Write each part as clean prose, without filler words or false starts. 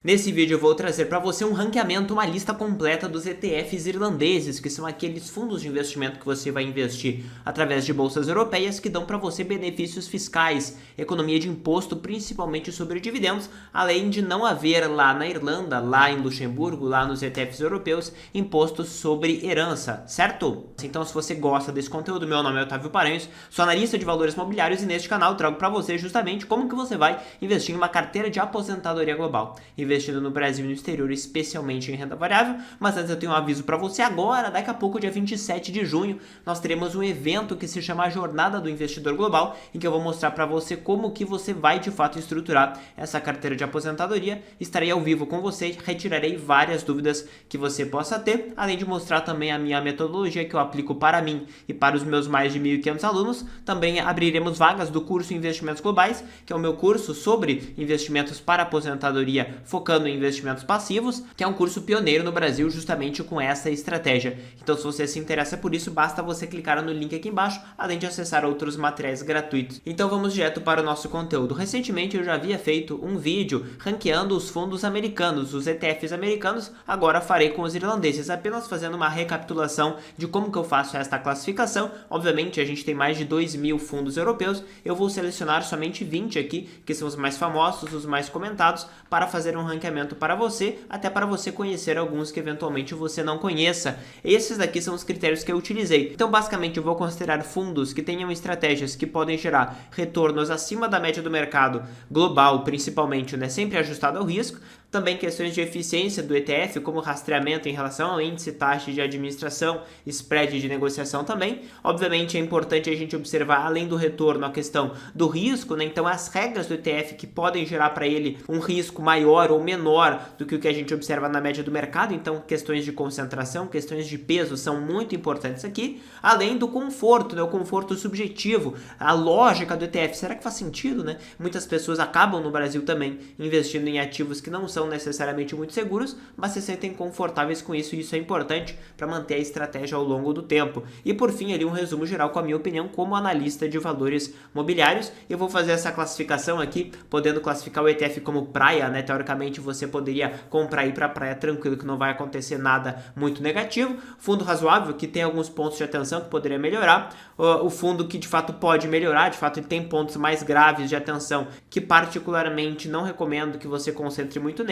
Nesse vídeo eu vou trazer para você um ranqueamento, uma lista completa dos ETFs irlandeses, que são aqueles fundos de investimento que você vai investir através de bolsas europeias que dão para você benefícios fiscais, economia de imposto, principalmente sobre dividendos, além de não haver lá na Irlanda, lá em Luxemburgo, lá nos ETFs europeus, impostos sobre herança, certo? Então se você gosta desse conteúdo, meu nome é Otávio Paranhos, sou analista de valores imobiliários e neste canal trago para você justamente como que você vai investir em uma carteira de aposentadoria global. Investindo no Brasil e no exterior, especialmente em renda variável. Mas antes eu tenho um aviso para você agora, daqui a pouco, dia 27 de junho, nós teremos um evento que se chama a Jornada do Investidor Global, em que eu vou mostrar para você como que você vai de fato estruturar essa carteira de aposentadoria. Estarei ao vivo com você, retirarei várias dúvidas que você possa ter, além de mostrar também a minha metodologia que eu aplico para mim e para os meus mais de 1.500 alunos. Também abriremos vagas do curso Investimentos Globais, que é o meu curso sobre investimentos para aposentadoria focando em investimentos passivos, que é um curso pioneiro no Brasil justamente com essa estratégia. Então se você se interessa por isso, basta você clicar no link aqui embaixo, além de acessar outros materiais gratuitos. Então vamos direto para o nosso conteúdo. Recentemente eu já havia feito um vídeo ranqueando os fundos americanos, os ETFs americanos, agora farei com os irlandeses, apenas fazendo uma recapitulação de como que eu faço esta classificação. Obviamente a gente tem mais de 2.000 fundos europeus, eu vou selecionar somente 20 aqui, que são os mais famosos, os mais comentados, para fazer um ranqueamento para você, até para você conhecer alguns que eventualmente você não conheça. Esses daqui são os critérios que eu utilizei. Então basicamente eu vou considerar fundos que tenham estratégias que podem gerar retornos acima da média do mercado global, principalmente, né, sempre ajustado ao risco. Também questões de eficiência do ETF, como rastreamento em relação ao índice, taxa de administração, spread de negociação também. Obviamente é importante a gente observar, além do retorno, a questão do risco, né? Então as regras do ETF que podem gerar para ele um risco maior ou menor do que o que a gente observa na média do mercado. Então questões de concentração, questões de peso são muito importantes aqui. Além do conforto, né? O conforto subjetivo, a lógica do ETF. Será que faz sentido, né? Muitas pessoas acabam no Brasil também investindo em ativos que não são necessariamente muito seguros, mas se sentem confortáveis com isso, e isso é importante para manter a estratégia ao longo do tempo. E por fim, ali um resumo geral com a minha opinião como analista de valores mobiliários. Eu vou fazer essa classificação aqui, podendo classificar o ETF como praia, né? Teoricamente você poderia comprar e ir para a praia tranquilo, que não vai acontecer nada muito negativo. Fundo razoável, que tem alguns pontos de atenção que poderia melhorar. O fundo que de fato pode melhorar, de fato ele tem pontos mais graves de atenção, que particularmente não recomendo que você concentre muito nele.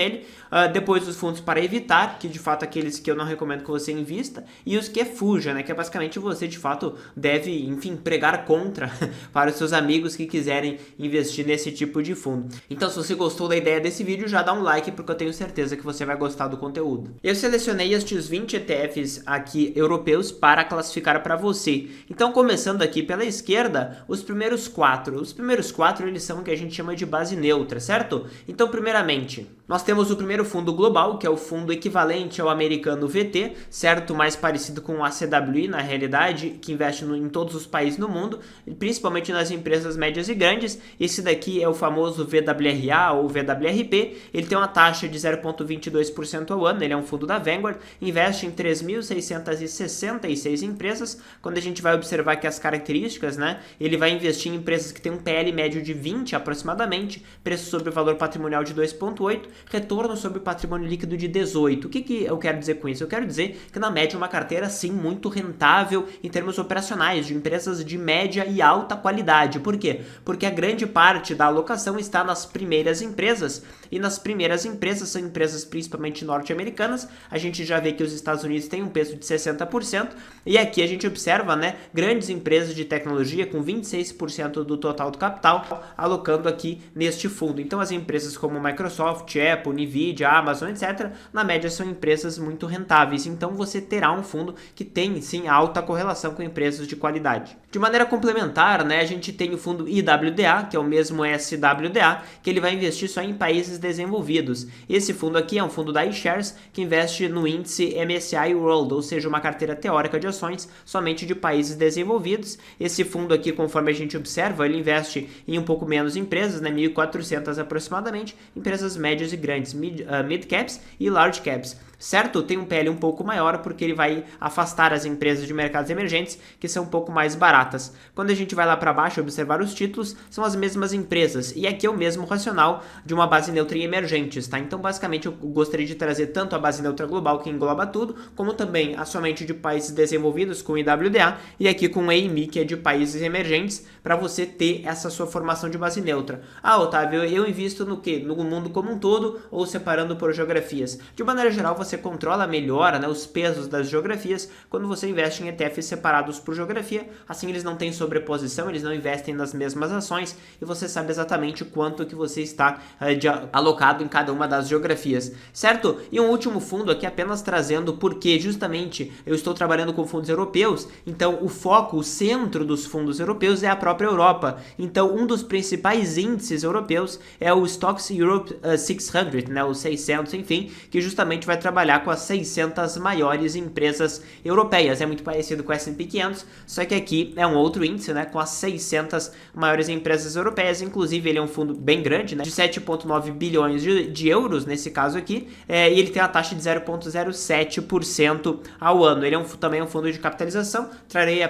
Depois os fundos para evitar, que de fato aqueles que eu não recomendo que você invista, e os que fuja, né, que é basicamente você de fato deve, enfim, pregar contra para os seus amigos que quiserem investir nesse tipo de fundo. Então se você gostou da ideia desse vídeo, já dá um like, porque eu tenho certeza que você vai gostar do conteúdo. Eu selecionei estes 20 ETFs aqui europeus para classificar para você. Então começando aqui pela esquerda, os primeiros quatro eles são o que a gente chama de base neutra, certo? Então primeiramente, nós temos o primeiro fundo global, que é o fundo equivalente ao americano VT, certo? Mais parecido com o ACWI, na realidade, que investe em todos os países no mundo, principalmente nas empresas médias e grandes. Esse daqui é o famoso VWRA ou VWRP, ele tem uma taxa de 0,22% ao ano, ele é um fundo da Vanguard, investe em 3.666 empresas. Quando a gente vai observar aqui as características, né, ele vai investir em empresas que têm um PL médio de 20 aproximadamente, preço sobre o valor patrimonial de 2,8, retorno sobre o patrimônio líquido de 18. O que eu quero dizer com isso? Eu quero dizer que na média é uma carteira sim muito rentável em termos operacionais, de empresas de média e alta qualidade. Por quê? Porque a grande parte da alocação está nas primeiras empresas, e nas primeiras empresas são empresas principalmente norte-americanas. A gente já vê que os Estados Unidos têm um peso de 60%, e aqui a gente observa, né, grandes empresas de tecnologia com 26% do total do capital alocando aqui neste fundo. Então as empresas como Microsoft, Apple, Nvidia, Amazon, etc., na média são empresas muito rentáveis. Então você terá um fundo que tem sim alta correlação com empresas de qualidade. De maneira complementar, né, a gente tem o fundo IWDA, que é o mesmo SWDA, que ele vai investir só em países desenvolvidos. Esse fundo aqui é um fundo da iShares, que investe no índice MSCI World, ou seja, uma carteira teórica de ações somente de países desenvolvidos. Esse fundo aqui, conforme a gente observa, ele investe em um pouco menos empresas, né, 1.400 aproximadamente, empresas médias e grandes, mid caps e large caps. certo? Tem um PL um pouco maior porque ele vai afastar as empresas de mercados emergentes que são um pouco mais baratas. Quando a gente vai lá para baixo observar os títulos, são as mesmas empresas, e aqui é o mesmo racional de uma base neutra em emergentes, tá? Então, basicamente, eu gostaria de trazer tanto a base neutra global, que engloba tudo, como também a somente de países desenvolvidos, com IWDA, e aqui com EIMI, que é de países emergentes, para você ter essa sua formação de base neutra. Ah, Otávio, eu invisto no quê? No mundo como um todo, ou separando por geografias? De maneira geral, você controla melhor, né, os pesos das geografias quando você investe em ETFs separados por geografia. Assim, eles não têm sobreposição, eles não investem nas mesmas ações, e você sabe exatamente quanto que você está alocado em cada uma das geografias, certo? E um último fundo aqui apenas trazendo porque justamente eu estou trabalhando com fundos europeus, então o foco, o centro dos fundos europeus é a própria Europa. Então, um dos principais índices europeus é o Stoxx Europe 600, né, o 600, enfim, que justamente vai trabalhar com as 600 maiores empresas europeias. É muito parecido com o S&P 500, só que aqui é um outro índice, né, com as 600 maiores empresas europeias. Inclusive, ele é um fundo bem grande, né, de 7,9 bilhões de euros, nesse caso aqui, e ele tem a taxa de 0,07% ao ano. Ele é também um fundo de capitalização. Trarei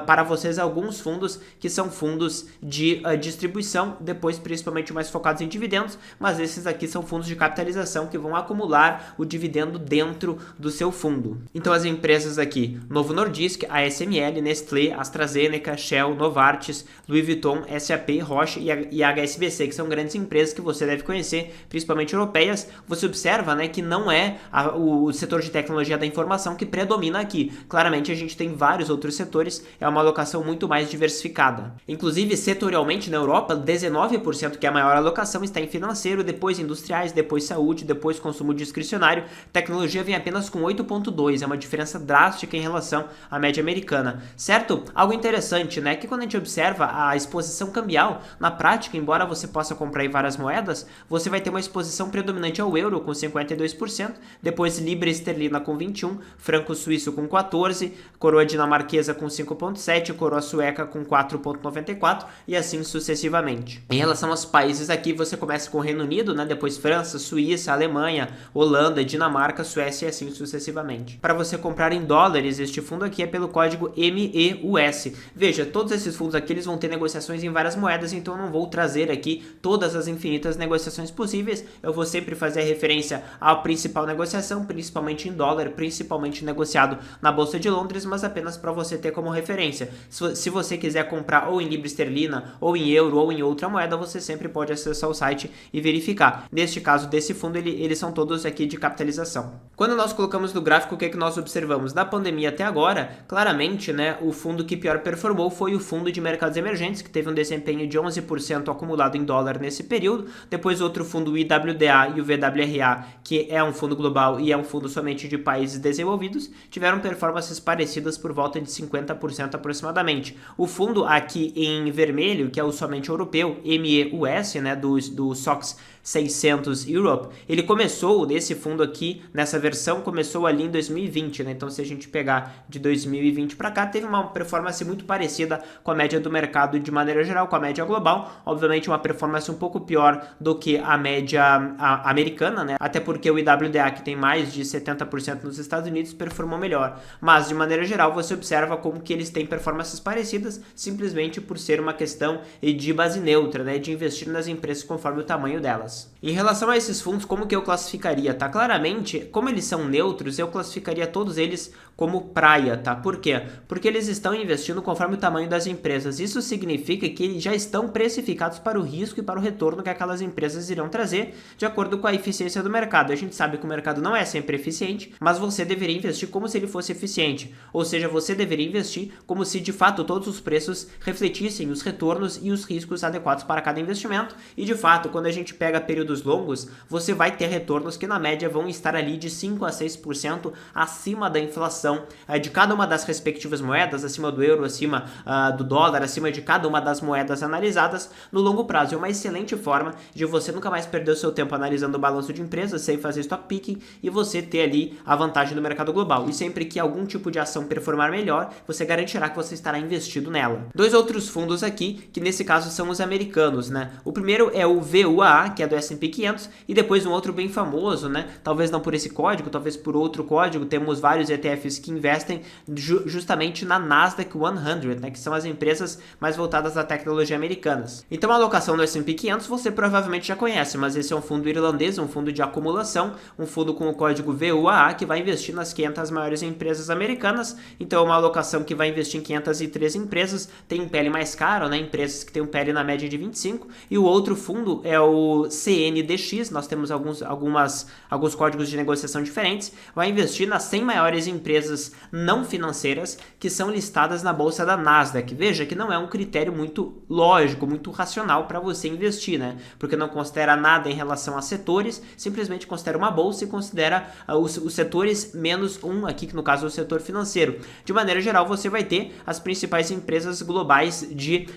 para vocês alguns fundos que são fundos de distribuição, depois principalmente mais focados em dividendos, mas esses aqui são fundos de capitalização que vão acumular o dividendo dentro do seu fundo. Então, as empresas aqui, Novo Nordisk, ASML, Nestlé, AstraZeneca, Shell, Novartis, Louis Vuitton, SAP, Roche e HSBC, que são grandes empresas que você deve conhecer, principalmente europeias. Você observa, né, que não é o setor de tecnologia da informação que predomina aqui. Claramente, a gente tem vários outros setores, é uma alocação muito mais diversificada. Inclusive, setorialmente na Europa, 19%, que é a maior alocação, está em financeiro, depois industriais, depois saúde, depois consumo discricionário. Tecnologia vem apenas com 8,2%, é uma diferença drástica em relação à média americana, certo? Algo interessante, né, que quando a gente observa a exposição cambial, na prática, embora você possa comprar em várias moedas, você vai ter uma exposição predominante ao euro com 52%, depois libra esterlina com 21%, franco suíço com 14%, coroa dinamarquesa com 5,7%, coroa sueca com 4,94% e assim sucessivamente. Em relação aos países aqui, você começa com o Reino Unido, né, depois França, Suíça, Alemanha, Holanda, Dinamarca, Suécia e assim sucessivamente. Para você comprar em dólares, este fundo aqui é pelo código MEUS. Veja, todos esses fundos aqui eles vão ter negociações em várias moedas, então eu não vou trazer aqui todas as infinitas negociações possíveis. Eu vou sempre fazer referência à principal negociação, principalmente em dólar, principalmente negociado na Bolsa de Londres, mas apenas para você ter como referência. Se você quiser comprar ou em libra esterlina, ou em euro, ou em outra moeda, você sempre pode acessar o site e verificar. Neste caso desse fundo, eles são todos aqui de capitalização. Quando nós colocamos no gráfico, o que é que nós observamos? Da pandemia até agora, claramente, né, o fundo que pior performou foi o fundo de mercados emergentes, que teve um desempenho de 11% acumulado em dólar nesse período. Depois outro fundo, o IWDA e o VWRA, que é um fundo global e é um fundo somente de países desenvolvidos, tiveram performances parecidas por volta de 50% aproximadamente. O fundo aqui em vermelho, que é o somente europeu, MEUS, né, do SOX 600 Europe, ele começou nesse fundo aqui, nessa versão, começou ali em 2020, né? Então, se a gente pegar de 2020 para cá, teve uma performance muito parecida com a média do mercado de maneira geral, com a média global. Obviamente, uma performance um pouco pior do que a média americana, né? Até porque o IWDA, que tem mais de 70% nos Estados Unidos, performou melhor. Mas, de maneira geral, você observa como que eles têm performances parecidas, simplesmente por ser uma questão de base neutra, né? De investir nas empresas conforme o tamanho delas. Em relação a esses fundos, como que eu classificaria, tá? Claramente, como eles são neutros, eu classificaria todos eles como praia, tá? Por quê? Porque eles estão investindo conforme o tamanho das empresas. Isso significa que eles já estão precificados para o risco e para o retorno que aquelas empresas irão trazer de acordo com a eficiência do mercado. A gente sabe que o mercado não é sempre eficiente, mas você deveria investir como se ele fosse eficiente. Ou seja, você deveria investir como se de fato todos os preços refletissem os retornos e os riscos adequados para cada investimento. E de fato, quando a gente pega períodos longos, você vai ter retornos que na média vão estar ali de 5 a 6% acima da inflação de cada uma das respectivas moedas, acima do euro, acima do dólar, acima de cada uma das moedas analisadas no longo prazo. É uma excelente forma de você nunca mais perder o seu tempo analisando o balanço de empresas sem fazer stock picking e você ter ali a vantagem do mercado global. E sempre que algum tipo de ação performar melhor, você garantirá que você estará investido nela. Dois outros fundos aqui, que nesse caso são os americanos, né? O primeiro é o VUAA, que é do S&P 500, e depois um outro bem famoso, né? Talvez não por por esse código, talvez por outro código, temos vários ETFs que investem justamente na Nasdaq 100, né, que são as empresas mais voltadas à tecnologia americanas. Então a alocação do S&P 500 você provavelmente já conhece, mas esse é um fundo irlandês, um fundo de acumulação, um fundo com o código VUAA, que vai investir nas 500 maiores empresas americanas. Então é uma alocação que vai investir em 503 empresas, tem um PL mais caro, né, empresas que têm um PL na média de 25, e o outro fundo é o CNDX, nós temos alguns códigos de negociação diferentes, vai investir nas 100 maiores empresas não financeiras que são listadas na bolsa da Nasdaq. Veja que não é um critério muito lógico, muito racional para você investir, né? Porque não considera nada em relação a setores, simplesmente considera uma bolsa e considera os setores menos um aqui, que no caso é o setor financeiro. De maneira geral, você vai ter as principais empresas globais de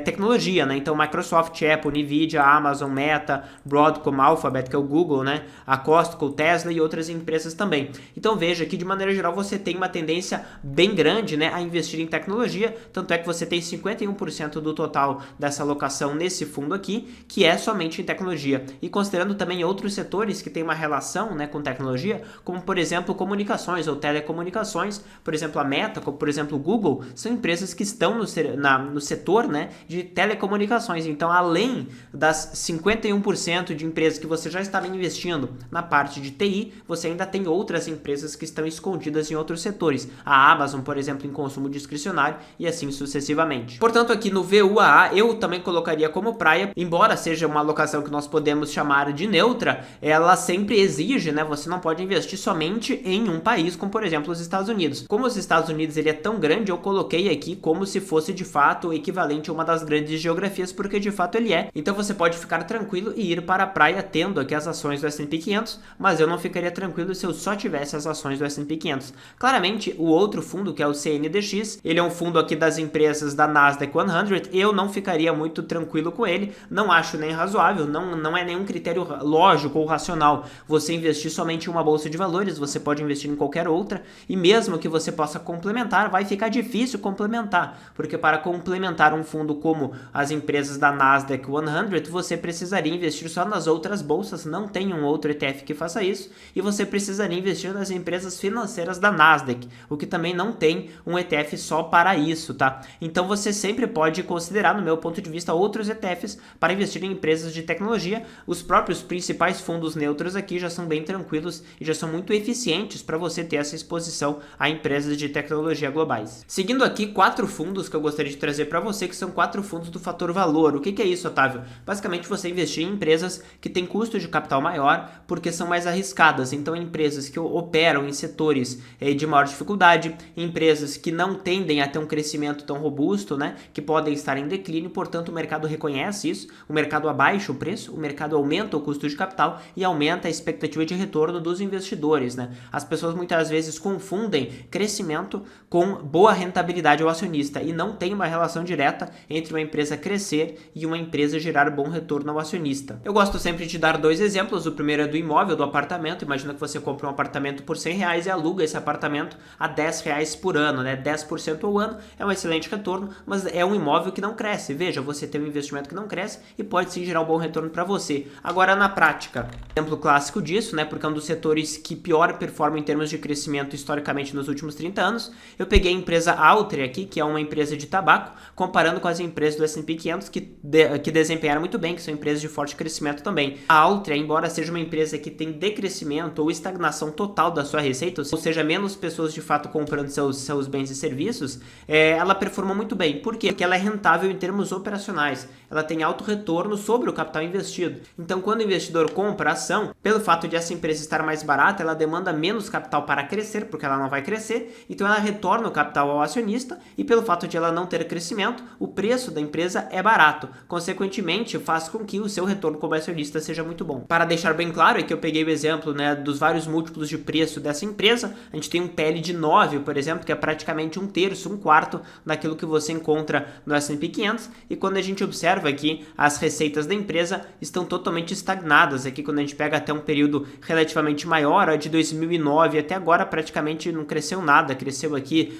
tecnologia, né? Então, Microsoft, Apple, Nvidia, Amazon, Meta, Broadcom, Alphabet, que é o Google, né? A Costco, Tesla e outras empresas também. Então, veja que de maneira geral você tem uma tendência bem grande, né, a investir em tecnologia, tanto é que você tem 51% do total dessa alocação nesse fundo aqui, que é somente em tecnologia. E considerando também outros setores que têm uma relação, né, com tecnologia, como por exemplo comunicações ou telecomunicações, por exemplo a Meta, como por exemplo o Google, são empresas que estão no setor, né, de telecomunicações. Então, além das 51% de empresas que você já estava investindo na parte de TI, você ainda tem outras empresas que estão escondidas em outros setores. A Amazon, por exemplo, em consumo discricionário e assim sucessivamente. Portanto, aqui no VUAA, eu também colocaria como praia, embora seja uma alocação que nós podemos chamar de neutra, ela sempre exige, né, você não pode investir somente em um país, como por exemplo os Estados Unidos. Como os Estados Unidos ele é tão grande, eu coloquei aqui como se fosse de fato equivalente a uma das grandes geografias, porque de fato ele é. Então você pode ficar tranquilo e ir para a praia tendo aqui as ações do S&P 500, mas eu não ficaria tranquilo se eu só tivesse as ações do S&P 500. Claramente, o outro fundo, que é o CNDX, ele é um fundo aqui das empresas da Nasdaq 100, eu não ficaria muito tranquilo com ele, não acho nem razoável, não é nenhum critério lógico ou racional você investir somente em uma bolsa de valores, você pode investir em qualquer outra, e mesmo que você possa complementar, vai ficar difícil complementar, porque para complementar um fundo como as empresas da Nasdaq 100, você precisaria investir só nas outras bolsas, não tem um outro ETF que faça isso, e você precisaria investir nas empresas financeiras da Nasdaq, o que também não tem um ETF só para isso, tá? Então você sempre pode considerar, no meu ponto de vista, outros ETFs para investir em empresas de tecnologia. Os próprios principais fundos neutros aqui já são bem tranquilos e já são muito eficientes para você ter essa exposição a empresas de tecnologia globais. Seguindo aqui, 4 fundos que eu gostaria de trazer para você, que são 4 fundos do fator valor. O que é isso, Otávio? Basicamente, você investir em empresas que têm custo de capital maior, porque são mais arriscadas. Então, empresas que operam em setores de maior dificuldade, empresas que não tendem a ter um crescimento tão robusto, né, que podem estar em declínio, portanto o mercado reconhece isso, o mercado abaixa o preço, o mercado aumenta o custo de capital e aumenta a expectativa de retorno dos investidores, né? As pessoas muitas vezes confundem crescimento com boa rentabilidade ao acionista e não tem uma relação direta entre uma empresa crescer e uma empresa gerar bom retorno ao acionista. Eu gosto sempre de dar 2 exemplos, o primeiro é do imóvel, do apartamento. Imagina que você compra um apartamento por R$100 e aluga esse apartamento a R$10 por ano, né? 10% ao ano é um excelente retorno, mas é um imóvel que não cresce. Veja, você tem um investimento que não cresce e pode sim gerar um bom retorno para você. Agora, na prática, exemplo clássico disso, né? Porque é um dos setores que pior performa em termos de crescimento historicamente nos últimos 30 anos. Eu peguei a empresa Altria aqui, que é uma empresa de tabaco, comparando com as empresas do S&P 500 que desempenharam muito bem, que são empresas de forte crescimento também. A Altria, embora seja uma empresa que tem decrescimento ou estagnação total da sua receita, ou seja, menos pessoas de fato comprando seus bens e serviços, ela performa muito bem. Por quê? Porque ela é rentável em termos operacionais. Ela tem alto retorno sobre o capital investido. Então, quando o investidor compra a ação, pelo fato de essa empresa estar mais barata, ela demanda menos capital para crescer, porque ela não vai crescer, então ela retorna o capital ao acionista, e pelo fato de ela não ter crescimento, o preço da empresa é barato. Consequentemente, faz com que o seu retorno como acionista seja muito bom. Para deixar bem claro, é que eu peguei o exemplo, né, dos vários múltiplos de preço dessa empresa. A gente tem um PL de 9, por exemplo, que é praticamente 1/3, 1/4 daquilo que você encontra no S&P 500, e quando a gente observa aqui, as receitas da empresa estão totalmente estagnadas. Aqui, quando a gente pega até um período relativamente maior, de 2009 até agora, praticamente não cresceu nada, cresceu aqui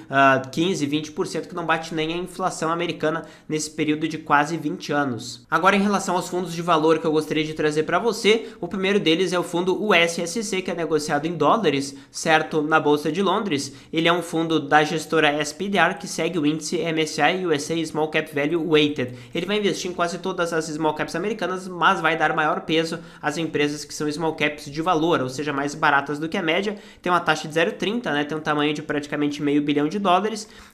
15, 20%, que não bate nem a inflação americana nesse período de quase 20 anos. Agora, em relação aos fundos de valor que eu gostaria de trazer para você, o primeiro deles é o fundo US SSC, que é negociado em dólares, certo, na Bolsa de Londres. Ele é um fundo da gestora SPDR, que segue o índice MSCI USA Small Cap Value Weighted. Ele vai investir em quase todas as small caps americanas, mas vai dar maior peso às empresas que são small caps de valor, ou seja, mais baratas do que a média. Tem uma taxa de 0,30, né, tem um tamanho de praticamente $500 milhão,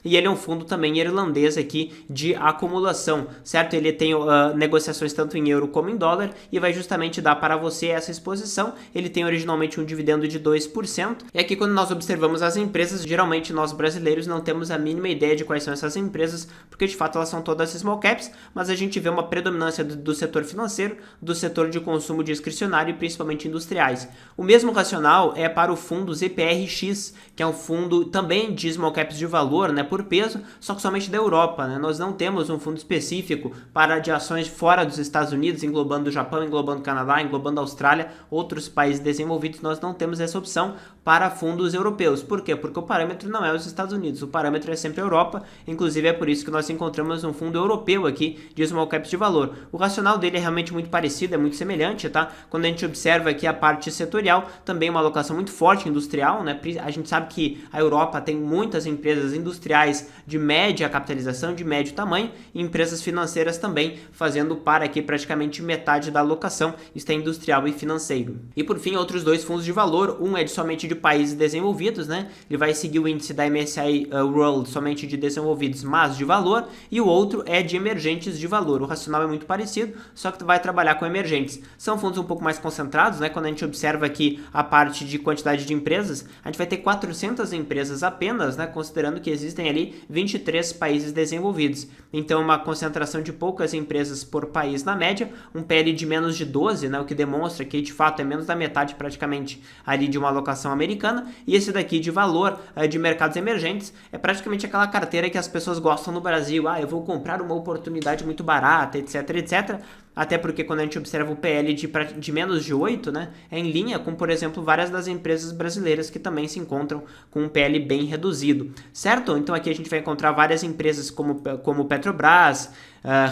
e ele é um fundo também irlandês aqui de acumulação, certo? Ele tem negociações tanto em euro como em dólar, e vai justamente dar para você essa exposição. Ele tem originalmente um dividendo de 2%, e aqui quando nós observamos as empresas, geralmente nós brasileiros não temos a mínima ideia de quais são essas empresas, porque de fato elas são todas small caps, mas a gente vê uma predominância do setor financeiro, do setor de consumo discricionário e principalmente industriais. O mesmo racional é para o fundo ZPRX, que é um fundo também de small caps de valor, né, por peso, só que somente da Europa, né? Nós não temos um fundo específico para de ações fora dos Estados Unidos, englobando o Japão, englobando o Canadá, englobando a Austrália, outros países desenvolvidos. Nós não temos essa opção para fundos europeus. Por quê? Porque o parâmetro não é os Estados Unidos, o parâmetro é sempre a Europa. Inclusive é por isso que nós encontramos um fundo europeu aqui de small caps de valor. O racional dele é realmente muito parecido, é muito semelhante, tá? Quando a gente observa aqui a parte setorial, também uma alocação muito forte industrial, né? A gente sabe que a Europa tem muitas empresas industriais de média capitalização, de médio tamanho, e empresas financeiras também, fazendo para aqui praticamente metade da alocação, está industrial e financeiro. E por fim, outros dois fundos de valor, um é de somente de países desenvolvidos, né? Ele vai seguir o índice da MSCI World somente de desenvolvidos, mas de valor, e o outro é de emergentes de valor. O racional é muito parecido, só que vai trabalhar com emergentes. São fundos um pouco mais concentrados, né? Quando a gente observa aqui a parte de quantidade de empresas, a gente vai ter 400 empresas apenas, né? Considerando que existem ali 23 países desenvolvidos. Então, uma concentração de poucas empresas por país na média, um PL de menos de 12, né? O que demonstra que de fato é menos da metade praticamente ali de uma alocação americana. E esse daqui de valor de mercados emergentes é praticamente aquela carteira que as pessoas gostam no Brasil. Ah, eu vou comprar uma oportunidade muito barata, etc, etc. Até porque quando a gente observa o PL de menos de 8, né, é em linha com, por exemplo, várias das empresas brasileiras que também se encontram com um PL bem reduzido, certo? Então aqui a gente vai encontrar várias empresas como Petrobras,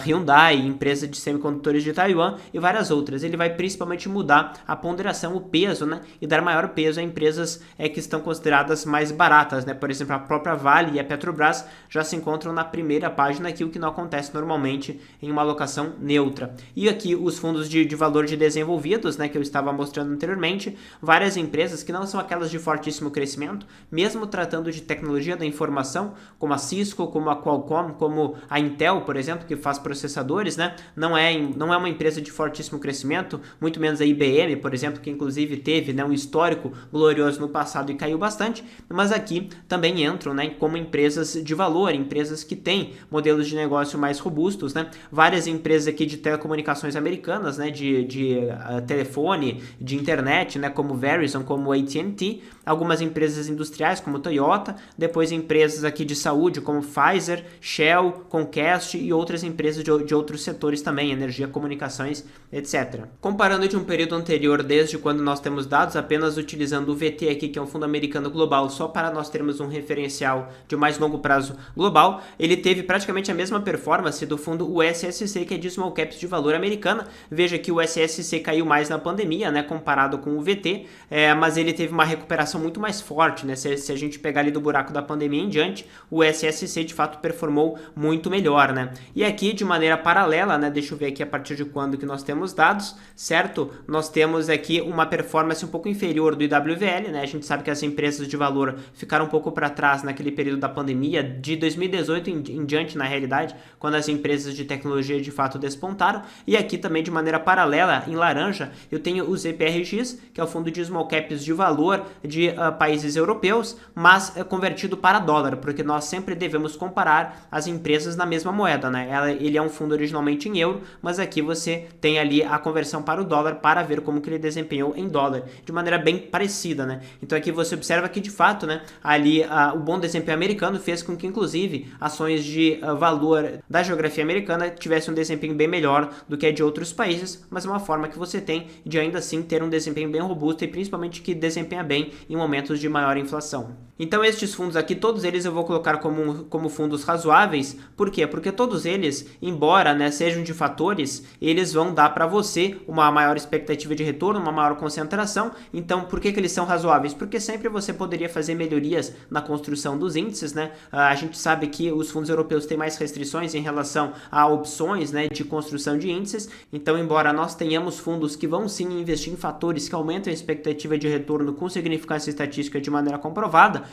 Hyundai, empresa de semicondutores de Taiwan e várias outras. Ele vai principalmente mudar a ponderação, o peso, né, e dar maior peso a empresas que estão consideradas mais baratas, né? Por exemplo, a própria Vale e a Petrobras já se encontram na primeira página aqui, o que não acontece normalmente em uma alocação neutra. E aqui os fundos de valor de desenvolvidos, né, que eu estava mostrando anteriormente, várias empresas que não são aquelas de fortíssimo crescimento, mesmo tratando de tecnologia da informação, como a Cisco, como a Qualcomm, como a Intel, por exemplo, que faz processadores, né, não é uma empresa de fortíssimo crescimento, muito menos a IBM, por exemplo, que inclusive teve, né, um histórico glorioso no passado e caiu bastante, mas aqui também entram, né, como empresas de valor, empresas que têm modelos de negócio mais robustos, né, várias empresas aqui de telecomunicações americanas, né, de telefone, de internet, né, como Verizon, como AT&T, algumas empresas industriais como Toyota, depois empresas aqui de saúde como Pfizer, Shell, Comcast e outras empresas de outros setores também, energia, comunicações, etc. Comparando de um período anterior, desde quando nós temos dados, apenas utilizando o VT aqui, que é um fundo americano global, só para nós termos um referencial de mais longo prazo global, ele teve praticamente a mesma performance do fundo USSC, que é de small caps de valor americana. Veja que o USSC caiu mais na pandemia, né, comparado com o VT, mas ele teve uma recuperação muito mais forte, né? Se a gente pegar ali do buraco da pandemia em diante, o USSC de fato performou muito melhor, né? E aqui de maneira paralela, né, deixa eu ver aqui a partir de quando que nós temos dados, certo? Nós temos aqui uma performance um pouco inferior do IWVL, né? A gente sabe que as empresas de valor ficaram um pouco para trás naquele período da pandemia, de 2018 em diante, na realidade, quando as empresas de tecnologia de fato despontaram. E aqui também de maneira paralela, em laranja, eu tenho o ZPRX, que é o fundo de small caps de valor de países europeus, mas convertido para dólar, porque nós sempre devemos comparar as empresas na mesma moeda, né? Ele é um fundo originalmente em euro, mas aqui você tem ali a conversão para o dólar para ver como que ele desempenhou em dólar, de maneira bem parecida, né? Então aqui você observa que de fato, né, ali o bom desempenho americano fez com que inclusive ações de valor da geografia americana tivessem um desempenho bem melhor do do que é de outros países, mas é uma forma que você tem de ainda assim ter um desempenho bem robusto e principalmente que desempenha bem em momentos de maior inflação. Então estes fundos aqui, todos eles eu vou colocar como fundos razoáveis. Por quê? Porque todos eles, embora, né, sejam de fatores, eles vão dar para você uma maior expectativa de retorno, uma maior concentração. Então, por que eles são razoáveis? Porque sempre você poderia fazer melhorias na construção dos índices, né? A gente sabe que os fundos europeus têm mais restrições em relação a opções, né, de construção de índices. Então, embora nós tenhamos fundos que vão sim investir em fatores que aumentam a expectativa de retorno com significância estatística de maneira comprovada,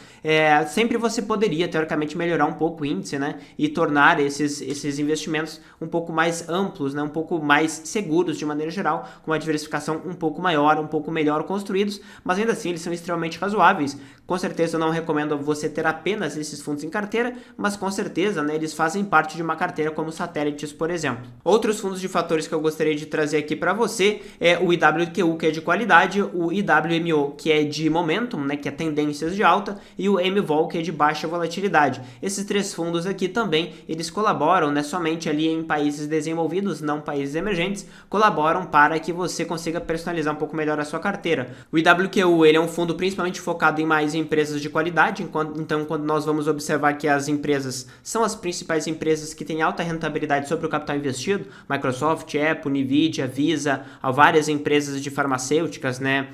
sempre você poderia, teoricamente, melhorar um pouco o índice, né, e tornar esses investimentos um pouco mais amplos, né, um pouco mais seguros de maneira geral, com uma diversificação um pouco maior, um pouco melhor construídos, mas ainda assim eles são extremamente razoáveis. Com certeza eu não recomendo você ter apenas esses fundos em carteira, mas com certeza, né, eles fazem parte de uma carteira como satélites, por exemplo. Outros fundos de fatores que eu gostaria de trazer aqui para você é o IWQU, que é de qualidade, o IWMO, que é de momentum, né, que é tendências de alta, e o MVOL, que é de baixa volatilidade. Esses três fundos aqui também, eles colaboram, né, somente ali em países desenvolvidos, não países emergentes, colaboram para que você consiga personalizar um pouco melhor a sua carteira. O IWQU, ele é um fundo principalmente focado em mais empresas de qualidade, então quando nós vamos observar que as empresas são as principais empresas que têm alta rentabilidade sobre o capital investido, Microsoft, Apple, Nvidia, Visa, há várias empresas de farmacêuticas, né,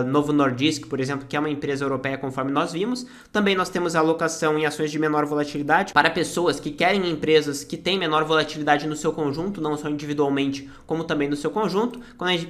Novo Nordisk, por exemplo, que é uma empresa europeia conforme nós vimos. Também nós temos a alocação em ações de menor volatilidade para pessoas que querem empresas que têm menor volatilidade no seu conjunto, não só individualmente, como também no seu conjunto.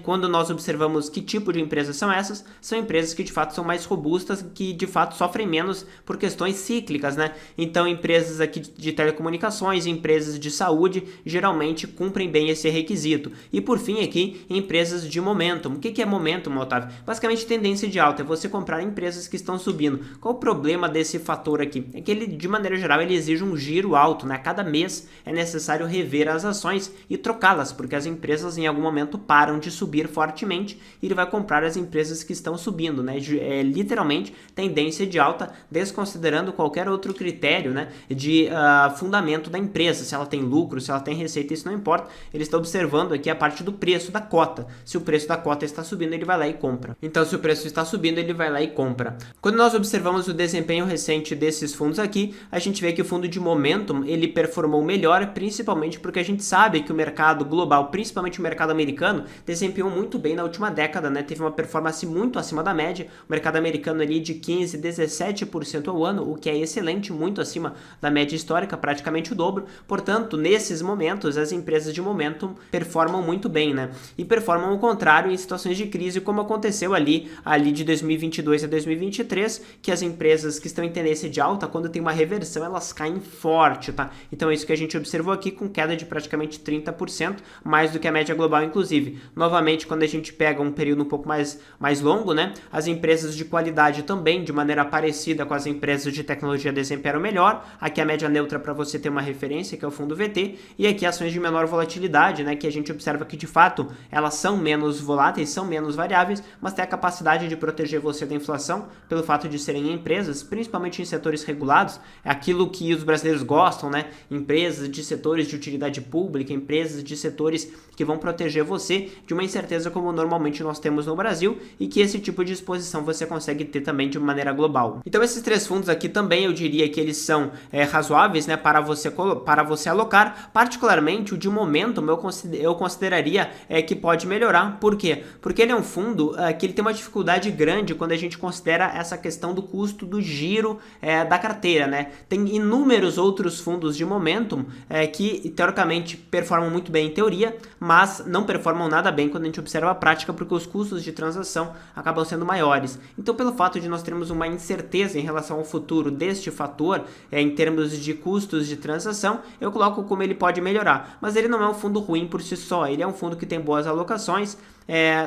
Quando nós observamos que tipo de empresas são essas, são empresas que de fato são mais robustas, que de fato sofrem menos por questões cíclicas, né? Então empresas aqui de telecomunicações, empresas de saúde, geralmente cumprem bem esse requisito. E por fim aqui, empresas de momentum. O que é momentum, Otávio? Basicamente tendência de alta, é você comprar empresas que estão subindo. Qual o problema desse fator aqui? É que ele, de maneira geral, ele exige um giro alto, né? Cada mês é necessário rever as ações e trocá-las, porque as empresas em algum momento param de subir fortemente e ele vai comprar as empresas que estão subindo, né? É literalmente tendência de alta, desconsiderando qualquer outro critério, né, de fundamento da empresa, se ela tem lucro, se ela tem receita, isso não importa. Ele está observando aqui a parte do preço da cota. Se o preço da cota está subindo, ele vai lá e compra. Então, se o preço está subindo, ele vai lá e compra. Quando nós observamos o desempenho recente desses fundos aqui, a gente vê que o fundo de momentum, ele performou melhor, principalmente porque a gente sabe que o mercado global, principalmente o mercado americano, desempenhou muito bem na última década, né? Teve uma performance muito acima da média. O mercado americano ali de 15, 17% ao ano, o que é excelente, muito acima da média histórica, praticamente o dobro. Portanto, nesses momentos, as empresas de momentum performam muito bem, né? E performam ao contrário em situações de crise, como aconteceu ali de 2022 a 2023, que as empresas que estão em tendência de alta, quando tem uma reversão, elas caem forte, tá? Então é isso que a gente observou aqui, com queda de praticamente 30%, mais do que a média global, inclusive. Novamente, quando a gente pega um período um pouco mais longo, né? As empresas de qualidade também, de maneira parecida com as empresas de tecnologia, desempenham melhor. Aqui a média neutra para você ter uma referência, que é o fundo VT, e aqui ações de menor volatilidade, né, que a gente observa que de fato elas são menos voláteis, são menos variáveis, mas têm a capacidade de proteger você da inflação pelo fato de serem empresas, principalmente em setores regulados, é aquilo que os brasileiros gostam, né? Empresas de setores de utilidade pública, empresas de setores que vão proteger você de uma incerteza como normalmente nós temos no Brasil, e que esse tipo de exposição você consegue ter também de maneira global. Então esses três fundos aqui também eu diria que eles são razoáveis, né, para você alocar. Particularmente o de momentum eu consideraria que pode melhorar. Por quê? Porque ele é um fundo que ele tem uma dificuldade grande quando a gente considera essa questão do custo do giro da carteira, né? Tem inúmeros outros fundos de momentum que teoricamente performam muito bem em teoria, mas não performam nada bem quando a gente observa a prática, porque os custos de transação acabam sendo maiores. Então, pelo fato de nós termos uma incerteza em relação ao futuro deste fator, em termos de custos de transação, eu coloco como ele pode melhorar. Mas ele não é um fundo ruim por si só, ele é um fundo que tem boas alocações,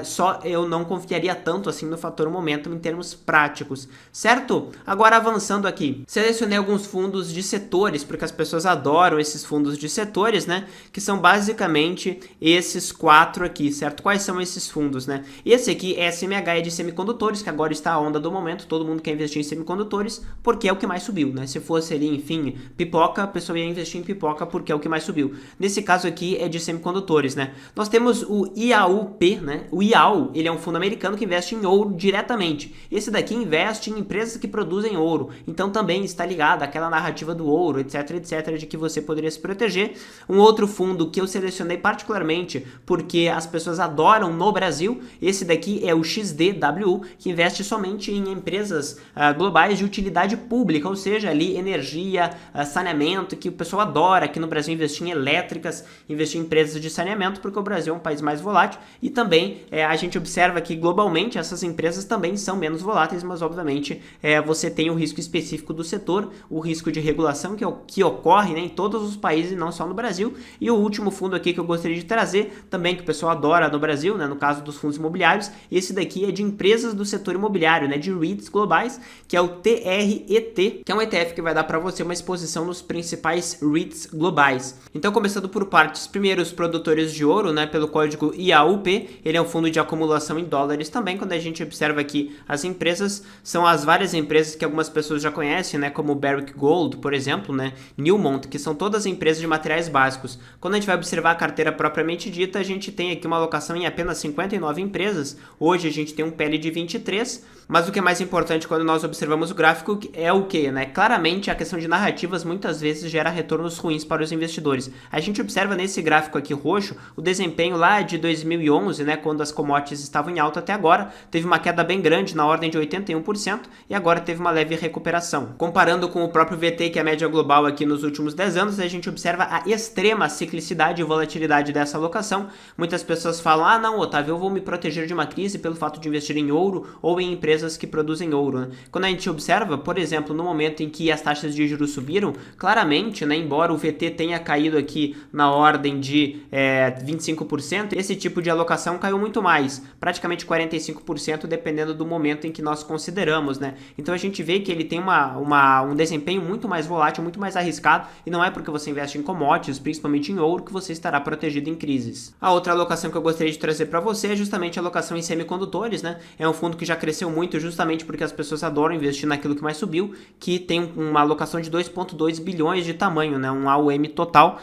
só eu não confiaria tanto assim no fator momentum em termos práticos, certo? Agora avançando aqui, selecionei alguns fundos de setores, porque as pessoas adoram esses fundos de setores, né? Que são basicamente esses 4 aqui, certo? Quais são esses fundos, né? Esse aqui é SMH, é de semicondutores, que agora está a onda do momento, todo mundo quer investir em semicondutores, porque é o que mais subiu, né? Se fosse ali, enfim, pipoca, a pessoa ia investir em pipoca porque é o que mais subiu. Nesse caso aqui é de semicondutores, né? Nós temos o IAUP, né? O IAU, ele é um fundo americano que investe em ouro diretamente. Esse daqui investe em empresas que produzem ouro, então também está ligado àquela narrativa do ouro, etc, etc, de que você poderia se proteger. Um outro fundo que eu selecionei particularmente porque as pessoas adoram no Brasil, esse daqui é o XDWU, que investe somente em empresas globais de utilidade pública, ou seja, ali energia, saneamento, que o pessoal adora aqui no Brasil investir em elétricas, investir em empresas de saneamento, porque o Brasil é um país mais volátil e também a gente observa que globalmente essas empresas também são menos voláteis, mas obviamente você tem o risco específico do setor, o risco de regulação que ocorre, né, em todos os países e não só no Brasil. E o último fundo aqui que eu gostaria de trazer, também que o pessoal adora no Brasil, né, no caso dos fundos imobiliários, esse daqui é de empresas do setor imobiliário, né, de REITs globais, que é o TRET, que é um ETF que vai dar para você uma exposição nos principais REITs globais. Então, começando por partes, primeiro os produtores de ouro, né, pelo código IAUP, ele é um fundo de acumulação em dólares também. Quando a gente observa aqui as empresas, são as várias empresas que algumas pessoas já conhecem, né, como Barrick Gold, por exemplo, né, Newmont, que são todas empresas de materiais básicos. Quando a gente vai observar a carteira propriamente dita, a gente tem aqui uma alocação em apenas 59 empresas. Hoje a gente tem um PL de 23, mas o que é mais importante quando nós observamos o gráfico é o que, né? Claramente a questão de narrativas muitas vezes gera retornos ruins para os investidores. A gente observa nesse gráfico aqui roxo o desempenho lá de 2011, né, quando as commodities estavam em alta até agora, teve uma queda bem grande na ordem de 81% e agora teve uma leve recuperação. Comparando com o próprio VT, que é a média global aqui nos últimos 10 anos, a gente observa a extrema ciclicidade e volatilidade dessa alocação. Muitas pessoas falam, não, Otávio, eu vou me proteger de uma crise pelo fato de investir em ouro ou em empresas que produzem ouro, né? Quando a gente observa, por exemplo, no momento em que as taxas de juros subiram, claramente, né, embora o VT tenha caído aqui na ordem de 25%, esse tipo de alocação caiu muito mais, praticamente 45%, dependendo do momento em que nós consideramos, né? Então a gente vê que ele tem um desempenho muito mais volátil, muito mais arriscado, e não é porque você investe em commodities, principalmente em ouro, que você estará protegido em crises. A outra alocação que eu gostaria de trazer para você é justamente a alocação em semicondutores, né? É um fundo que já cresceu muito justamente porque as pessoas adoram investir naquilo que mais subiu, que tem uma alocação de 2,2 bilhões de tamanho, né? Um AUM total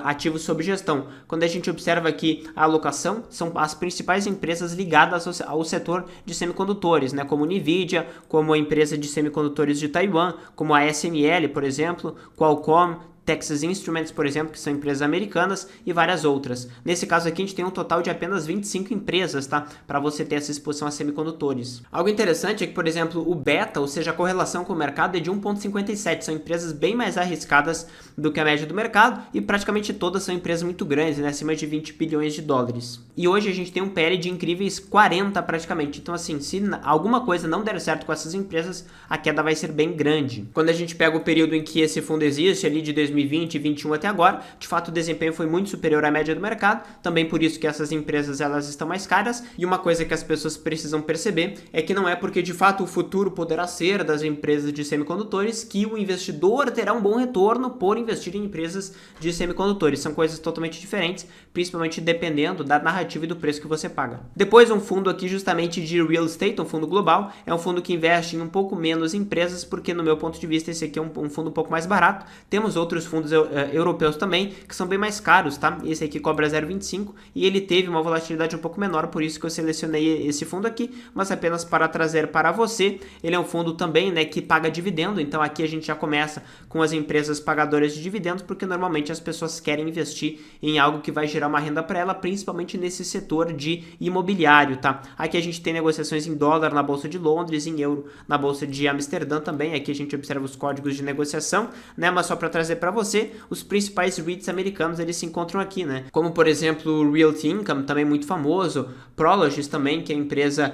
ativo sob gestão. Quando a gente observa aqui a alocação, são as principais empresas ligadas ao setor de semicondutores, né? Como Nvidia, como a empresa de semicondutores de Taiwan, como a ASML, por exemplo, Qualcomm, Texas Instruments, por exemplo, que são empresas americanas, e várias outras. Nesse caso aqui, a gente tem um total de apenas 25 empresas, tá? Para você ter essa exposição a semicondutores. Algo interessante é que, por exemplo, o beta, ou seja, a correlação com o mercado é de 1,57. São empresas bem mais arriscadas do que a média do mercado e praticamente todas são empresas muito grandes, né? Acima de 20 bilhões de dólares. E hoje a gente tem um PL de incríveis 40 praticamente. Então, assim, se alguma coisa não der certo com essas empresas, a queda vai ser bem grande. Quando a gente pega o período em que esse fundo existe, ali de 2020 e 2021 até agora, de fato o desempenho foi muito superior à média do mercado, também por isso que essas empresas elas estão mais caras. E uma coisa que as pessoas precisam perceber é que não é porque de fato o futuro poderá ser das empresas de semicondutores que o investidor terá um bom retorno por investir em empresas de semicondutores. São coisas totalmente diferentes, principalmente dependendo da narrativa e do preço que você paga. Depois um fundo aqui justamente de real estate, um fundo global, é um fundo que investe em um pouco menos empresas, porque no meu ponto de vista esse aqui é um fundo um pouco mais barato. Temos outros fundos europeus também, que são bem mais caros, tá? Esse aqui cobra 0,25 e ele teve uma volatilidade um pouco menor, por isso que eu selecionei esse fundo aqui, mas apenas para trazer para você. Ele é um fundo também, né, que paga dividendo, então aqui a gente já começa com as empresas pagadoras de dividendos, porque normalmente as pessoas querem investir em algo que vai gerar uma renda para ela, principalmente nesse setor de imobiliário, tá? Aqui a gente tem negociações em dólar na Bolsa de Londres, em euro na Bolsa de Amsterdã também, aqui a gente observa os códigos de negociação, né, mas só para trazer para você, os principais REITs americanos eles se encontram aqui, né? Como por exemplo o Realty Income, também muito famoso, Prologis também, que é empresa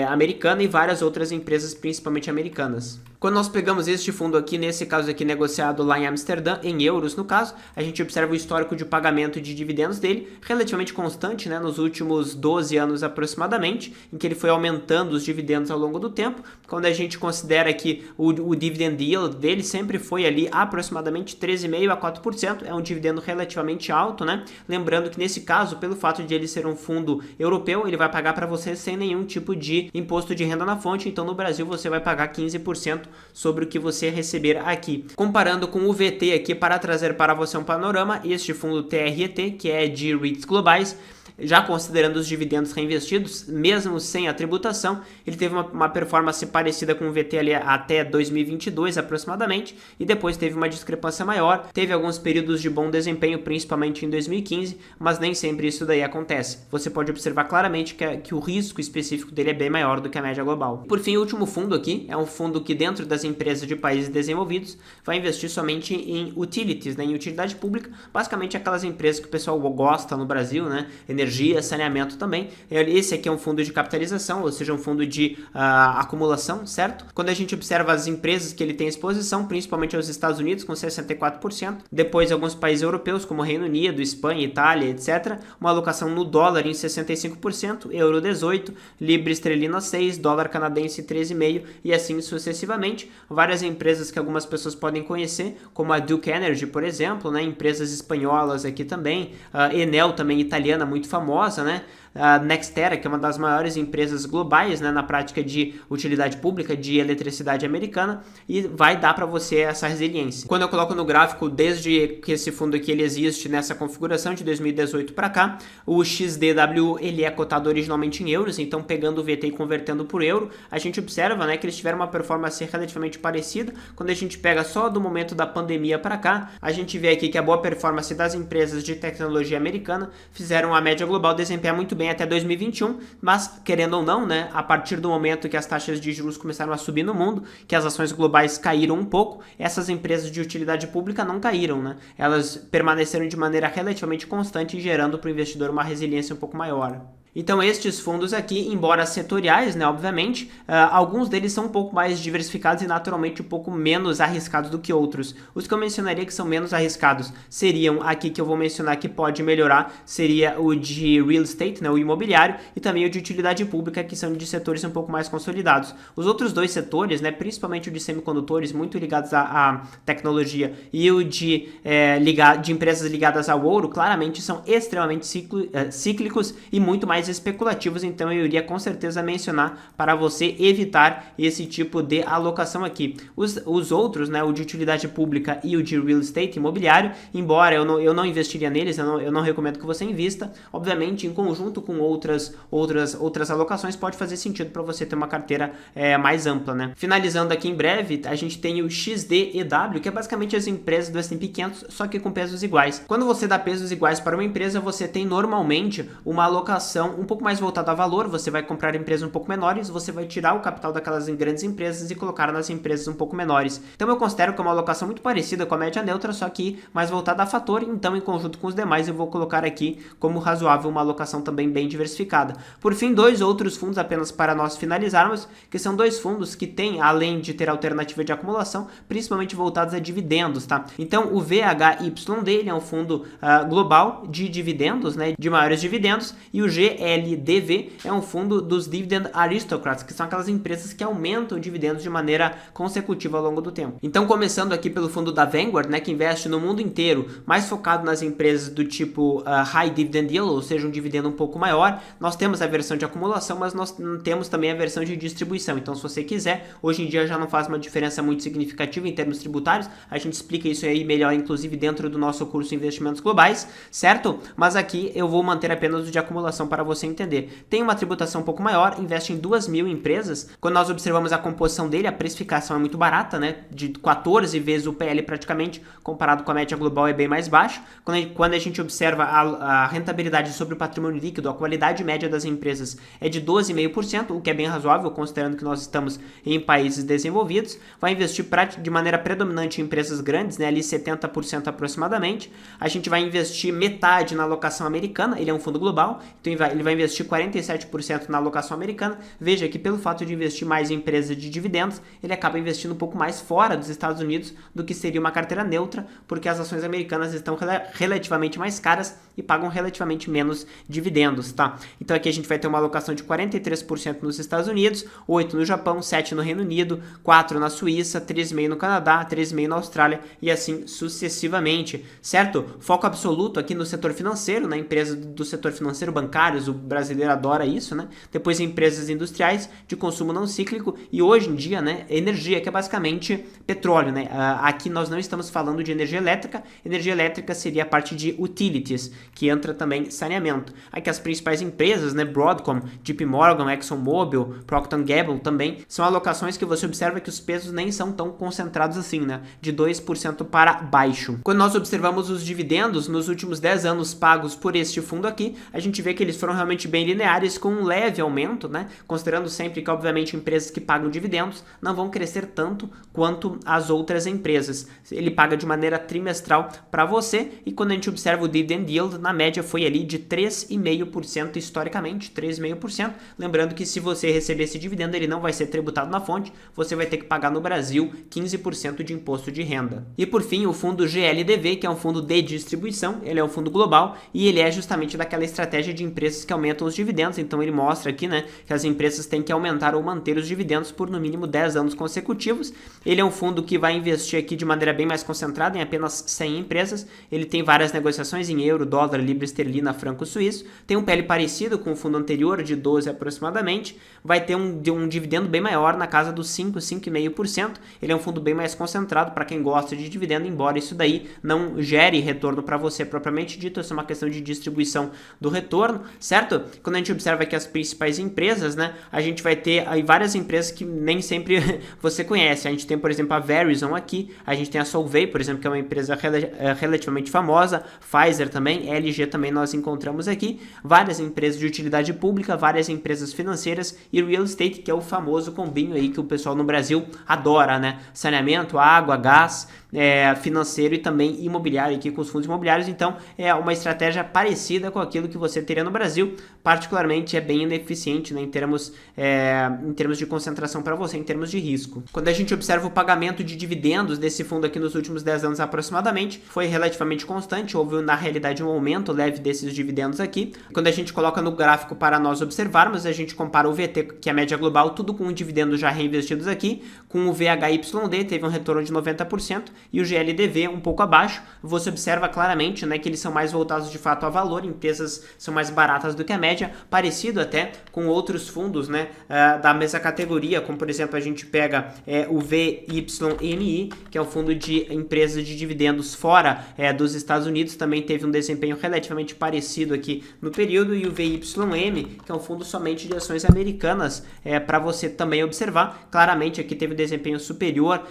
americana, e várias outras empresas principalmente americanas. Quando nós pegamos este fundo aqui, nesse caso aqui negociado lá em Amsterdã, em euros no caso, a gente observa o histórico de pagamento de dividendos dele, relativamente constante, né, nos últimos 12 anos aproximadamente, em que ele foi aumentando os dividendos ao longo do tempo. Quando a gente considera que o dividend yield dele sempre foi ali aproximadamente 13,5% a 4%, é um dividendo relativamente alto, né? Lembrando que nesse caso, pelo fato de ele ser um fundo europeu, ele vai pagar para você sem nenhum tipo de imposto de renda na fonte, então no Brasil você vai pagar 15% sobre o que você receber aqui. Comparando com o VT aqui, para trazer para você um panorama, este fundo TRET, que é de REITs globais, já considerando os dividendos reinvestidos, mesmo sem a tributação, ele teve uma performance parecida com o VT ali até 2022 aproximadamente, e depois teve uma discrepância maior, teve alguns períodos de bom desempenho, principalmente em 2015, mas nem sempre isso daí acontece. Você pode observar claramente que o risco específico dele é bem maior do que a média global. Por fim, o último fundo aqui é um fundo que dentro das empresas de países desenvolvidos vai investir somente em utilities, né, em utilidade pública, basicamente aquelas empresas que o pessoal gosta no Brasil, né, energia, saneamento também. Esse aqui é um fundo de capitalização, ou seja, um fundo de acumulação, certo? Quando a gente observa as empresas que ele tem exposição, principalmente aos Estados Unidos, com 64%, depois alguns países europeus, como Reino Unido, Espanha, Itália, etc., uma alocação no dólar em 65%, euro 18%, libra esterlina 6%, dólar canadense 13,5% e assim sucessivamente. Várias empresas que algumas pessoas podem conhecer, como a Duke Energy, por exemplo, né? Empresas espanholas aqui também, Enel também italiana, muito famosa, né? A NextEra, que é uma das maiores empresas globais, né, na prática de utilidade pública de eletricidade americana, e vai dar para você essa resiliência. Quando eu coloco no gráfico, desde que esse fundo aqui ele existe nessa configuração de 2018 para cá, o XDW ele é cotado originalmente em euros, então pegando o VT e convertendo por euro, a gente observa, né, que eles tiveram uma performance relativamente parecida. Quando a gente pega só do momento da pandemia para cá, a gente vê aqui que a boa performance das empresas de tecnologia americana fizeram a média global desempenhar muito bem até 2021, mas querendo ou não, né, a partir do momento que as taxas de juros começaram a subir no mundo, que as ações globais caíram um pouco, essas empresas de utilidade pública não caíram, né? Elas permaneceram de maneira relativamente constante, gerando para o investidor uma resiliência um pouco maior. Então estes fundos aqui, embora setoriais, né, obviamente, alguns deles são um pouco mais diversificados e naturalmente um pouco menos arriscados do que outros. Os que eu mencionaria que são menos arriscados seriam aqui que eu vou mencionar que pode melhorar, seria o de real estate, né, o imobiliário, e também o de utilidade pública, que são de setores um pouco mais consolidados. Os outros dois setores, né, principalmente o de semicondutores, muito ligados à tecnologia, e o de empresas ligadas ao ouro, claramente são extremamente cíclicos e muito mais especulativos, então eu iria com certeza mencionar para você evitar esse tipo de alocação aqui. Os outros, né, o de utilidade pública e o de real estate imobiliário, embora eu não investiria neles, eu não recomendo que você invista, obviamente em conjunto com outras alocações pode fazer sentido para você ter uma carteira mais ampla, né? Finalizando aqui em breve, a gente tem o XDEW, que é basicamente as empresas do S&P 500, só que com pesos iguais. Quando você dá pesos iguais para uma empresa, você tem normalmente uma alocação um pouco mais voltada a valor, você vai comprar empresas um pouco menores, você vai tirar o capital daquelas grandes empresas e colocar nas empresas um pouco menores. Então eu considero que é uma alocação muito parecida com a média neutra, só que mais voltada a fator, então em conjunto com os demais eu vou colocar aqui como razoável uma alocação também bem diversificada. Por fim, dois outros fundos apenas para nós finalizarmos, que são dois fundos que têm, além de ter alternativa de acumulação, principalmente voltados a dividendos, tá? Então o VHYD ele é um fundo global de dividendos, né, de maiores dividendos, e o GLDV é um fundo dos Dividend Aristocrats, que são aquelas empresas que aumentam dividendos de maneira consecutiva ao longo do tempo. Então, começando aqui pelo fundo da Vanguard, né, que investe no mundo inteiro, mais focado nas empresas do tipo High Dividend Yield, ou seja, um dividendo um pouco maior, nós temos a versão de acumulação, mas nós temos também a versão de distribuição. Então, se você quiser, hoje em dia já não faz uma diferença muito significativa em termos tributários, a gente explica isso aí melhor, inclusive dentro do nosso curso Investimentos Globais, certo? Mas aqui eu vou manter apenas o de acumulação para você você entender. Tem uma tributação um pouco maior, investe em 2.000 empresas. Quando nós observamos a composição dele, a precificação é muito barata, né? De 14 vezes o PL praticamente, comparado com a média global, é bem mais baixo. Quando a gente observa a rentabilidade sobre o patrimônio líquido, a qualidade média das empresas é de 12,5%, o que é bem razoável, considerando que nós estamos em países desenvolvidos. Vai investir de maneira predominante em empresas grandes, né? Ali 70% aproximadamente. A gente vai investir metade na alocação americana, ele é um fundo global, então ele vai investir 47% na alocação americana. Veja que pelo fato de investir mais em empresas de dividendos, ele acaba investindo um pouco mais fora dos Estados Unidos do que seria uma carteira neutra, porque as ações americanas estão relativamente mais caras e pagam relativamente menos dividendos, tá? Então aqui a gente vai ter uma alocação de 43% nos Estados Unidos, 8% no Japão, 7% no Reino Unido, 4% na Suíça, 3,5% no Canadá, 3,5% na Austrália e assim sucessivamente, certo? Foco absoluto aqui no setor financeiro, na empresa do setor financeiro, bancários, o brasileiro adora isso, né? Depois empresas industriais de consumo não cíclico e hoje em dia, né, energia, que é basicamente petróleo, né? Aqui nós não estamos falando de energia elétrica seria a parte de utilities, que entra também saneamento. Aqui as principais empresas, né, Broadcom, JP Morgan, ExxonMobil, Procter & Gamble também, são alocações que você observa que os pesos nem são tão concentrados assim, né, de 2% para baixo. Quando nós observamos os dividendos nos últimos 10 anos pagos por este fundo aqui, a gente vê que eles foram realmente bem lineares, com um leve aumento, né, considerando sempre que obviamente empresas que pagam dividendos não vão crescer tanto quanto as outras empresas. Ele paga de maneira trimestral para você e quando a gente observa o dividend yield, na média foi ali de 3,5% historicamente, 3,5%. Lembrando que se você receber esse dividendo, ele não vai ser tributado na fonte, você vai ter que pagar no Brasil 15% de imposto de renda. E por fim, o fundo GLDV, que é um fundo de distribuição, ele é um fundo global e ele é justamente daquela estratégia de empresas que aumentam os dividendos. Então ele mostra aqui, né, que as empresas têm que aumentar ou manter os dividendos por no mínimo 10 anos consecutivos. Ele é um fundo que vai investir aqui de maneira bem mais concentrada em apenas 100 empresas. Ele tem várias negociações em euro, dólar, libra esterlina, franco suíço. Tem um PL parecido com o fundo anterior, de 12 aproximadamente. Vai ter um dividendo bem maior, na casa dos 5,5%. Ele é um fundo bem mais concentrado para quem gosta de dividendo, embora isso daí não gere retorno para você propriamente dito. Isso é uma questão de distribuição do retorno, certo? Quando a gente observa aqui as principais empresas, né, a gente vai ter aí várias empresas que nem sempre você conhece. A gente tem, por exemplo, a Verizon aqui, a gente tem a Solvay, por exemplo, que é uma empresa relativamente famosa, Pfizer também, LG também nós encontramos aqui, várias empresas de utilidade pública, várias empresas financeiras e real estate, que é o famoso combinho aí que o pessoal no Brasil adora, né? Saneamento, água, gás, financeiro e também imobiliário aqui com os fundos imobiliários. Então é uma estratégia parecida com aquilo que você teria no Brasil, particularmente é bem ineficiente, né, em termos de concentração para você, em termos de risco. Quando a gente observa o pagamento de dividendos desse fundo aqui nos últimos 10 anos aproximadamente, foi relativamente constante, houve na realidade um aumento leve desses dividendos aqui. Quando a gente coloca no gráfico para nós observarmos, a gente compara o VT, que é a média global, tudo com dividendos já reinvestidos aqui, com o VHYD, teve um retorno de 90%, e o GLDV um pouco abaixo. Você observa claramente, né, que eles são mais voltados de fato a valor, empresas são mais baratas do que a média, parecido até com outros fundos, né, da mesma categoria, como por exemplo a gente pega o VYMI, que é um fundo de empresas de dividendos fora dos Estados Unidos, também teve um desempenho relativamente parecido aqui no período, e o VYM, que é um fundo somente de ações americanas, para você também observar, claramente aqui teve um desempenho superior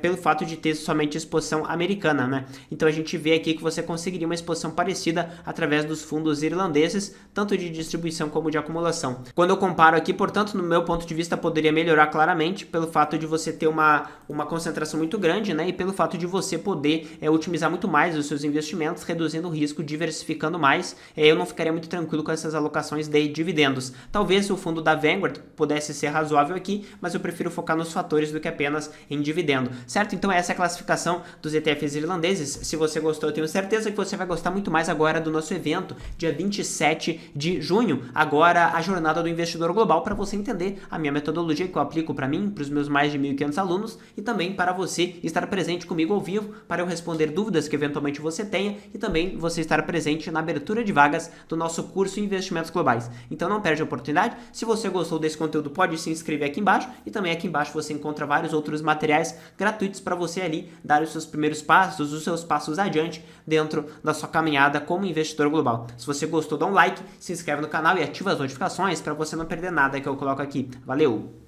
pelo fato de ter somente exposição americana, né? Então a gente vê aqui que você conseguiria uma exposição parecida através dos fundos irlandeses, tanto de distribuição como de acumulação. Quando eu comparo aqui, portanto, no meu ponto de vista, poderia melhorar claramente pelo fato de você ter uma concentração muito grande, né? E pelo fato de você poder otimizar muito mais os seus investimentos, reduzindo o risco, diversificando mais. Eu não ficaria muito tranquilo com essas alocações de dividendos. Talvez o fundo da Vanguard pudesse ser razoável aqui, mas eu prefiro focar nos fatores do que apenas em dividendo, certo? Então essa é a classificação dos ETFs irlandeses. Se você gostou, eu tenho certeza que você vai gostar muito mais agora do nosso evento, dia 27 de junho. Agora a jornada do investidor global, para você entender a minha metodologia que eu aplico para mim, para os meus mais de 1.500 alunos, e também para você estar presente comigo ao vivo, para eu responder dúvidas que eventualmente você tenha, e também você estar presente na abertura de vagas do nosso curso Investimentos Globais. Então não perde a oportunidade. Se você gostou desse conteúdo, pode se inscrever aqui embaixo, e também aqui embaixo você encontra vários outros materiais gratuitos para você ali dar dar os seus primeiros passos, os seus passos adiante dentro da sua caminhada como investidor global. Se você gostou, dá um like, se inscreve no canal e ativa as notificações para você não perder nada que eu coloco aqui. Valeu!